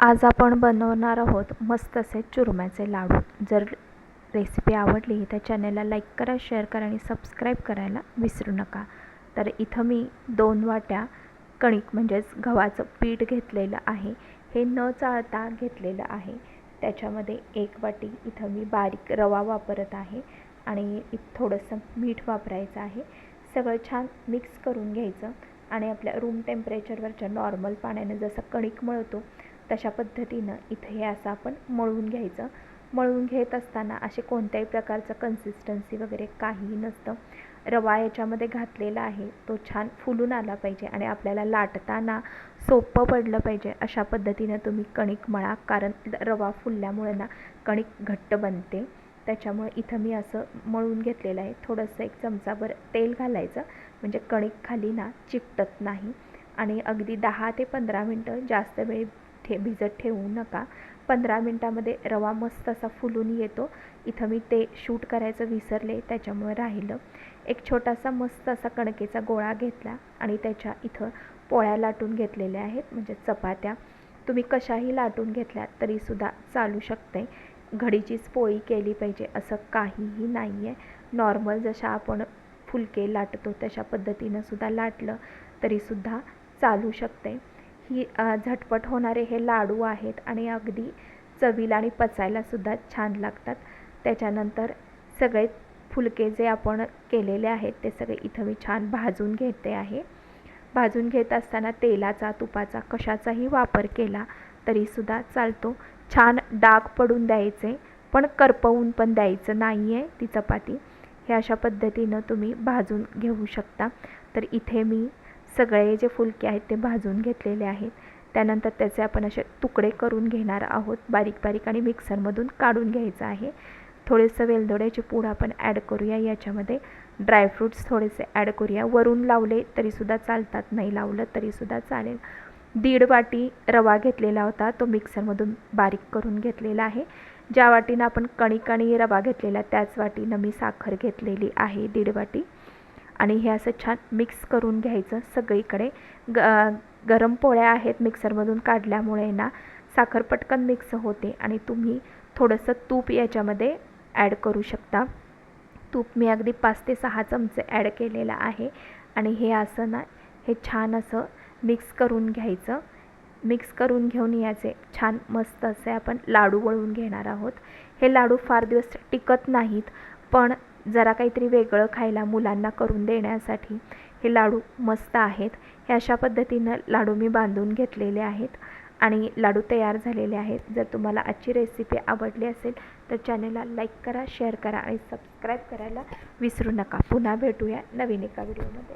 आज आपण बनवणार आहोत मस्त असे चुरम्याचे लाडू। जर रेसिपी आवडली तर चॅनलला लाईक करा, शेअर करा आणि सबस्क्राईब करायला विसरू नका। तर इथं मी 2 वाट्या कणिक म्हणजेच गव्हाचं पीठ घेतलेलं आहे। हे न चाळता घेतलेलं आहे। त्याच्यामध्ये 1 वाटी इथं मी बारीक रवा वापरत आहे आणि थोडंसं मीठ वापरायचं आहे। सगळं छान मिक्स करून घ्यायचं आणि आपल्या रूम टेम्परेचरवरच्या नॉर्मल पाण्याने जसं कणिक मळतो तशा पद्धतीनं इथे हे असं आपण मळून घ्यायचं। मळून घेत असताना असे कोणत्याही प्रकारचं कन्सिस्टन्सी वगैरे काहीही नसतं। रवा याच्यामध्ये घातलेला आहे तो छान फुलून आला पाहिजे आणि आपल्याला लाटताना सोपं पडलं पाहिजे अशा पद्धतीनं तुम्ही कणिक मळा, कारण रवा फुलल्यामुळे ना कणिक घट्ट बनते। त्याच्यामुळे इथं मी असं मळून घेतलेलं आहे। थोडंसं 1 चमचाभर तेल घालायचं म्हणजे कणिक खाली ना चिकटत नाही आणि अगदी 10 ते 15 मिनटं जास्त वेळ भिजत ठेवू नका। 15 मिनटामध्ये रवा मस्त असा फुलून येतो। इथं मी ते शूट करायचं विसरले त्याच्यामुळे राहिलं। एक छोटासा मस्त असा कणकेचा गोळा घेतला आणि त्याच्या इथं पोळ्या लाटून घेतलेल्या आहेत म्हणजे चपात्या। तुम्ही कशाही लाटून घेतल्या तरीसुद्धा चालू शकते। घडीचीच पोळी केली पाहिजे असं काहीही नाही आहे। नॉर्मल जशा आपण फुलके लाटतो तशा पद्धतीनं सुद्धा लाटलं तरीसुद्धा चालू शकते। ही झटपट होणारे हे लाडू आहेत आणि अगदी चवीला आणि पचायलासुद्धा छान लागतात। त्याच्यानंतर सगळे फुलके जे आपण केलेले आहेत ते सगळे इथं मी छान भाजून घेते आहे। भाजून घेत असताना तेलाचा, तुपाचा कशाचाही वापर केला तरीसुद्धा चालतो। छान डाग पडून द्यायचे पण करपवून पण द्यायचं नाही आहे ती चपाती। हे अशा पद्धतीनं तुम्ही भाजून घेऊ शकता। तर इथे मी सगळे जे फुलके आहेत ते भाजून घेतलेले आहेत। त्यानंतर त्याचे आपण असे तुकडे करून घेणार आहोत बारीक बारीक आणि मिक्सरमधून काढून घ्यायचं आहे। थोडेसं वेलदोड्याची पूड आपण ॲड करूया याच्यामध्ये। ड्रायफ्रूट्स थोडेसे ॲड करूया। वरून लावले तरीसुद्धा चालतात, नाही लावलं तरीसुद्धा चालेल। 1.5 वाटी रवा घेतलेला होता तो मिक्सरमधून बारीक करून घेतलेला आहे। ज्या वाटीनं आपण कणिक आणि रवा घेतलेला त्याच वाटीनं मी साखर घेतलेली आहे 1.5 वाटी आणि हे असं छान मिक्स करून घ्यायचं सगळीकडे। गरम पोळ्या आहेत मिक्सरमधून काढल्यामुळे ना साखर पटकन मिक्स होते आणि तुम्ही थोडंसं तूप याच्यामध्ये ॲड करू शकता। तूप मी अगदी 5 ते 6 चमचे ॲड केलेलं आहे आणि हे असं ना हे छान असं मिक्स करून घ्यायचं। मिक्स करून घेऊन याचे छान मस्त असे आपण लाडू वळून घेणार आहोत। हे लाडू फार दिवस टिकत नाहीत पण जरा काहीतरी वेगळं खायला मुलांना करून देण्यासाठी हे लाडू मस्त आहेत। हे अशा पद्धतीनं लाडू मी बांधून घेतलेले आहेत आणि लाडू तयार झालेले आहेत। जर तुम्हाला आजची रेसिपी आवडली असेल तर चॅनलला लाईक करा, शेअर करा आणि सबस्क्राईब करायला विसरू नका। पुन्हा भेटूया नवीन एका व्हिडिओमध्ये।